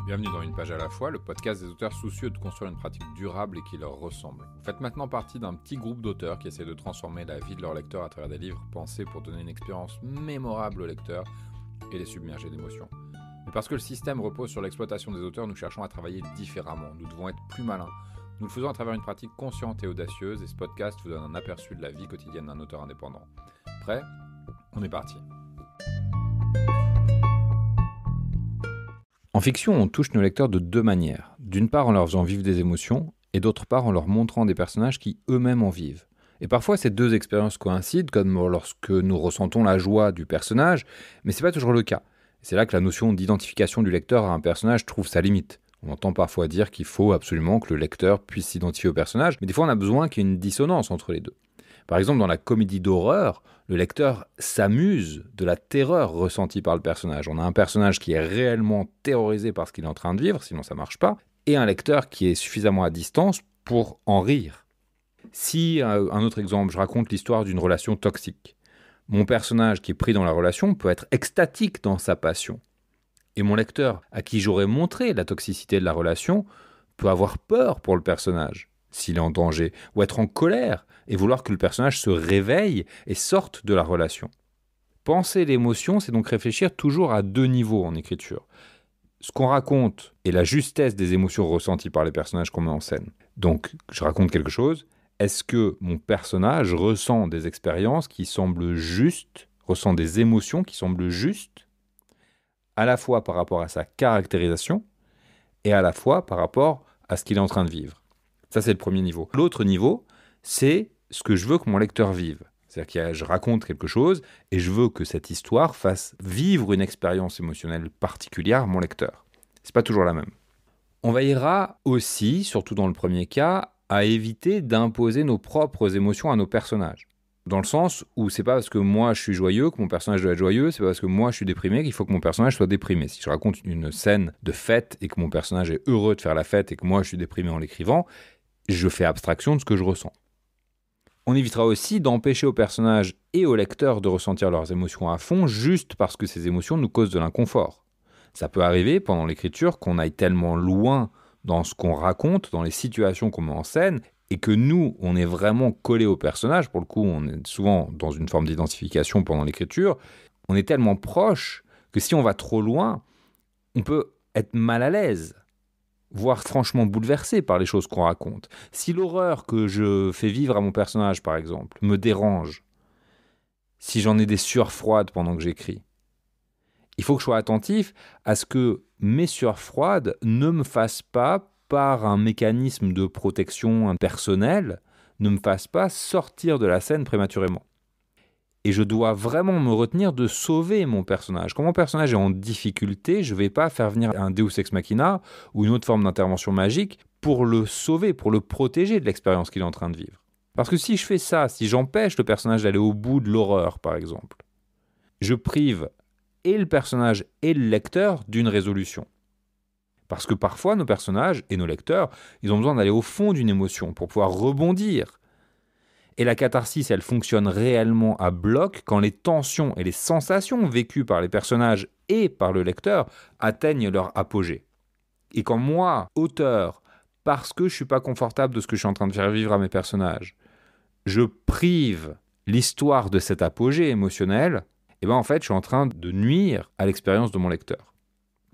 Bienvenue dans Une page à la fois, le podcast des auteurs soucieux de construire une pratique durable et qui leur ressemble. Vous faites maintenant partie d'un petit groupe d'auteurs qui essaient de transformer la vie de leurs lecteurs à travers des livres pensés pour donner une expérience mémorable aux lecteurs et les submerger d'émotions. Mais parce que le système repose sur l'exploitation des auteurs, nous cherchons à travailler différemment. Nous devons être plus malins. Nous le faisons à travers une pratique consciente et audacieuse et ce podcast vous donne un aperçu de la vie quotidienne d'un auteur indépendant. Prêt ? On est parti. En fiction, on touche nos lecteurs de deux manières. D'une part en leur faisant vivre des émotions, et d'autre part en leur montrant des personnages qui eux-mêmes en vivent. Et parfois ces deux expériences coïncident, comme lorsque nous ressentons la joie du personnage, mais c'est pas toujours le cas. C'est là que la notion d'identification du lecteur à un personnage trouve sa limite. On entend parfois dire qu'il faut absolument que le lecteur puisse s'identifier au personnage, mais des fois on a besoin qu'il y ait une dissonance entre les deux. Par exemple, dans la comédie d'horreur, le lecteur s'amuse de la terreur ressentie par le personnage. On a un personnage qui est réellement terrorisé par ce qu'il est en train de vivre, sinon ça ne marche pas, et un lecteur qui est suffisamment à distance pour en rire. Si, un autre exemple, je raconte l'histoire d'une relation toxique, mon personnage qui est pris dans la relation peut être extatique dans sa passion. Et mon lecteur, à qui j'aurais montré la toxicité de la relation, peut avoir peur pour le personnage, s'il est en danger, ou être en colère, et vouloir que le personnage se réveille et sorte de la relation. Penser l'émotion, c'est donc réfléchir toujours à deux niveaux en écriture. Ce qu'on raconte et la justesse des émotions ressenties par les personnages qu'on met en scène. Donc, je raconte quelque chose. Est-ce que mon personnage ressent des expériences qui semblent justes, ressent des émotions qui semblent justes, à la fois par rapport à sa caractérisation et à la fois par rapport à ce qu'il est en train de vivre. Ça, c'est le premier niveau. L'autre niveau, c'est ce que je veux que mon lecteur vive. C'est-à-dire que je raconte quelque chose et je veux que cette histoire fasse vivre une expérience émotionnelle particulière à mon lecteur. C'est pas toujours la même. On veillera aussi, surtout dans le premier cas, à éviter d'imposer nos propres émotions à nos personnages. Dans le sens où c'est pas parce que moi je suis joyeux que mon personnage doit être joyeux, c'est pas parce que moi je suis déprimé qu'il faut que mon personnage soit déprimé. Si je raconte une scène de fête et que mon personnage est heureux de faire la fête et que moi je suis déprimé en l'écrivant, je fais abstraction de ce que je ressens. On évitera aussi d'empêcher aux personnages et aux lecteurs de ressentir leurs émotions à fond juste parce que ces émotions nous causent de l'inconfort. Ça peut arriver pendant l'écriture qu'on aille tellement loin dans ce qu'on raconte, dans les situations qu'on met en scène, et que nous, on est vraiment collé au personnage. Pour le coup, on est souvent dans une forme d'identification pendant l'écriture. On est tellement proche que si on va trop loin, on peut être mal à l'aise, voire franchement bouleversé par les choses qu'on raconte. Si l'horreur que je fais vivre à mon personnage, par exemple, me dérange, si j'en ai des sueurs froides pendant que j'écris, il faut que je sois attentif à ce que mes sueurs froides ne me fassent pas, par un mécanisme de protection personnelle, ne me fassent pas sortir de la scène prématurément. Et je dois vraiment me retenir de sauver mon personnage. Quand mon personnage est en difficulté, je ne vais pas faire venir un Deus Ex Machina ou une autre forme d'intervention magique pour le sauver, pour le protéger de l'expérience qu'il est en train de vivre. Parce que si je fais ça, si j'empêche le personnage d'aller au bout de l'horreur, par exemple, je prive et le personnage et le lecteur d'une résolution. Parce que parfois, nos personnages et nos lecteurs, ils ont besoin d'aller au fond d'une émotion pour pouvoir rebondir. Et la catharsis, elle fonctionne réellement à bloc quand les tensions et les sensations vécues par les personnages et par le lecteur atteignent leur apogée. Et quand moi, auteur, parce que je ne suis pas confortable de ce que je suis en train de faire vivre à mes personnages, je prive l'histoire de cet apogée émotionnel, et en fait, je suis en train de nuire à l'expérience de mon lecteur.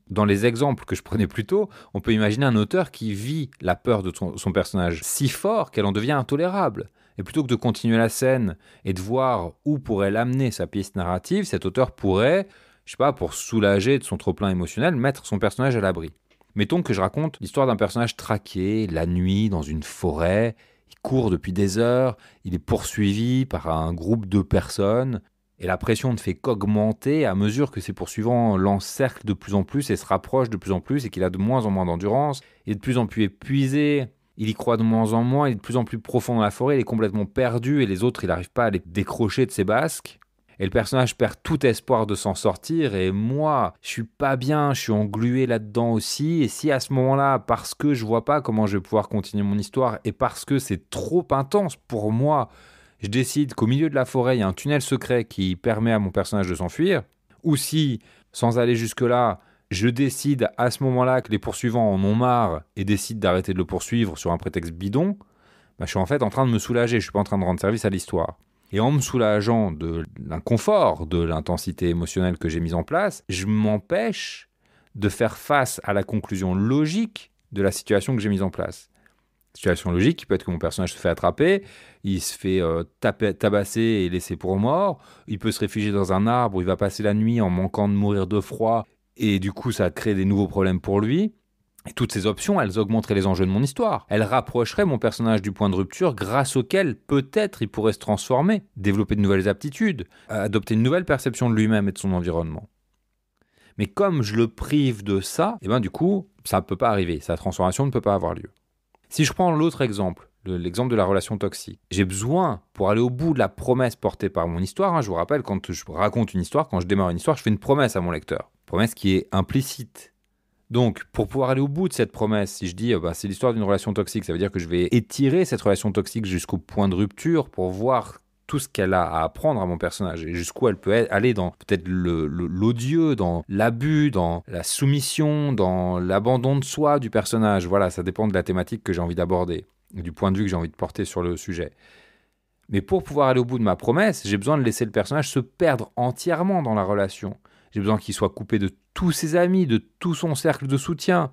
Dans les exemples que je prenais plus tôt, on peut imaginer un auteur qui vit la peur de son personnage si fort qu'elle en devient intolérable. Et plutôt que de continuer la scène et de voir où pourrait l'amener sa pièce narrative, cet auteur pourrait, je sais pas, pour soulager de son trop-plein émotionnel, mettre son personnage à l'abri. Mettons que je raconte l'histoire d'un personnage traqué, la nuit, dans une forêt, il court depuis des heures, il est poursuivi par un groupe de personnes, et la pression ne fait qu'augmenter à mesure que ses poursuivants l'encerclent de plus en plus et se rapprochent de plus en plus et qu'il a de moins en moins d'endurance, il est de plus en plus épuisé, il y croit de moins en moins, il est de plus en plus profond dans la forêt, il est complètement perdu et les autres, il n'arrive pas à les décrocher de ses basques. Et le personnage perd tout espoir de s'en sortir et moi, je suis pas bien, je suis englué là-dedans aussi. Et si à ce moment-là, parce que je vois pas comment je vais pouvoir continuer mon histoire et parce que c'est trop intense pour moi, je décide qu'au milieu de la forêt, il y a un tunnel secret qui permet à mon personnage de s'enfuir, ou si, sans aller jusque-là, je décide à ce moment-là que les poursuivants en ont marre et décident d'arrêter de le poursuivre sur un prétexte bidon, je suis en fait en train de me soulager, je ne suis pas en train de rendre service à l'histoire. Et en me soulageant de l'inconfort, de l'intensité émotionnelle que j'ai mise en place, je m'empêche de faire face à la conclusion logique de la situation que j'ai mise en place. Situation logique qui peut être que mon personnage se fait attraper, il se fait tabasser et laisser pour mort, il peut se réfugier dans un arbre, il va passer la nuit en manquant de mourir de froid, et du coup ça crée des nouveaux problèmes pour lui. Et toutes ces options, elles augmenteraient les enjeux de mon histoire. Elles rapprocheraient mon personnage du point de rupture grâce auquel peut-être il pourrait se transformer, développer de nouvelles aptitudes, adopter une nouvelle perception de lui-même et de son environnement. Mais comme je le prive de ça, du coup, ça ne peut pas arriver, sa transformation ne peut pas avoir lieu. Si je prends l'autre exemple, l'exemple de la relation toxique, j'ai besoin, pour aller au bout de la promesse portée par mon histoire, je vous rappelle, quand je raconte une histoire, quand je démarre une histoire, je fais une promesse à mon lecteur. Promesse qui est implicite. Donc, pour pouvoir aller au bout de cette promesse, si je dis c'est l'histoire d'une relation toxique, ça veut dire que je vais étirer cette relation toxique jusqu'au point de rupture pour voir tout ce qu'elle a à apprendre à mon personnage et jusqu'où elle peut aller dans peut-être l'odieux, dans l'abus, dans la soumission, dans l'abandon de soi du personnage. Voilà, ça dépend de la thématique que j'ai envie d'aborder, du point de vue que j'ai envie de porter sur le sujet. Mais pour pouvoir aller au bout de ma promesse, j'ai besoin de laisser le personnage se perdre entièrement dans la relation. J'ai besoin qu'il soit coupé de tous ses amis, de tout son cercle de soutien.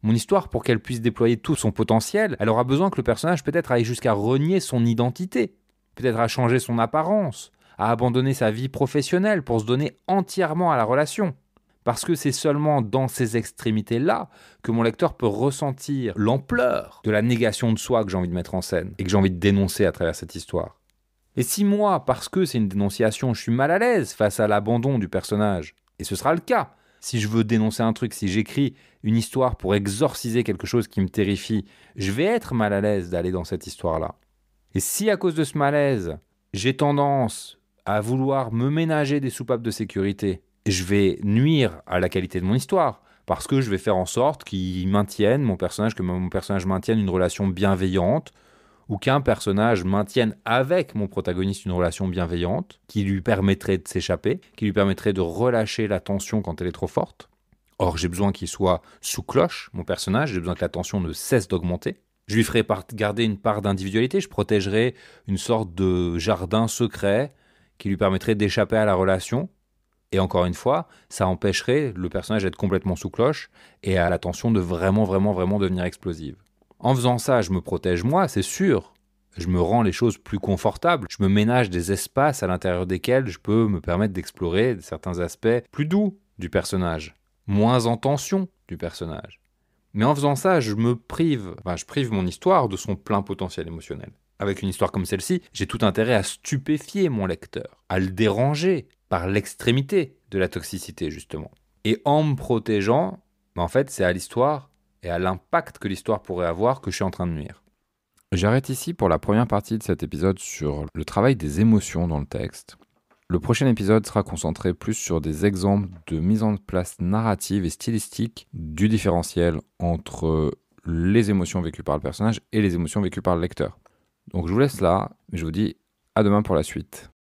Mon histoire, pour qu'elle puisse déployer tout son potentiel, elle aura besoin que le personnage peut-être aille jusqu'à renier son identité, peut-être à changer son apparence, à abandonner sa vie professionnelle pour se donner entièrement à la relation. Parce que c'est seulement dans ces extrémités-là que mon lecteur peut ressentir l'ampleur de la négation de soi que j'ai envie de mettre en scène et que j'ai envie de dénoncer à travers cette histoire. Et si moi, parce que c'est une dénonciation, je suis mal à l'aise face à l'abandon du personnage, et ce sera le cas, si je veux dénoncer un truc, si j'écris une histoire pour exorciser quelque chose qui me terrifie, je vais être mal à l'aise d'aller dans cette histoire-là. Et si à cause de ce malaise, j'ai tendance à vouloir me ménager des soupapes de sécurité, je vais nuire à la qualité de mon histoire, parce que je vais faire en sorte qu'il maintienne que mon personnage maintienne une relation bienveillante, ou qu'un personnage maintienne avec mon protagoniste une relation bienveillante qui lui permettrait de s'échapper, qui lui permettrait de relâcher la tension quand elle est trop forte. Or, j'ai besoin qu'il soit sous cloche, mon personnage, j'ai besoin que la tension ne cesse d'augmenter. Je lui ferai garder une part d'individualité, je protégerai une sorte de jardin secret qui lui permettrait d'échapper à la relation. Et encore une fois, ça empêcherait le personnage d'être complètement sous cloche et à la tension de vraiment devenir explosive. En faisant ça, je me protège moi, c'est sûr. Je me rends les choses plus confortables. Je me ménage des espaces à l'intérieur desquels je peux me permettre d'explorer certains aspects plus doux du personnage, moins en tension du personnage. Mais en faisant ça, je prive mon histoire de son plein potentiel émotionnel. Avec une histoire comme celle-ci, j'ai tout intérêt à stupéfier mon lecteur, à le déranger par l'extrémité de la toxicité, justement. Et en me protégeant, en fait, c'est à l'histoire et à l'impact que l'histoire pourrait avoir que je suis en train de nuire. J'arrête ici pour la première partie de cet épisode sur le travail des émotions dans le texte. Le prochain épisode sera concentré plus sur des exemples de mise en place narrative et stylistique du différentiel entre les émotions vécues par le personnage et les émotions vécues par le lecteur. Donc je vous laisse là, mais je vous dis à demain pour la suite.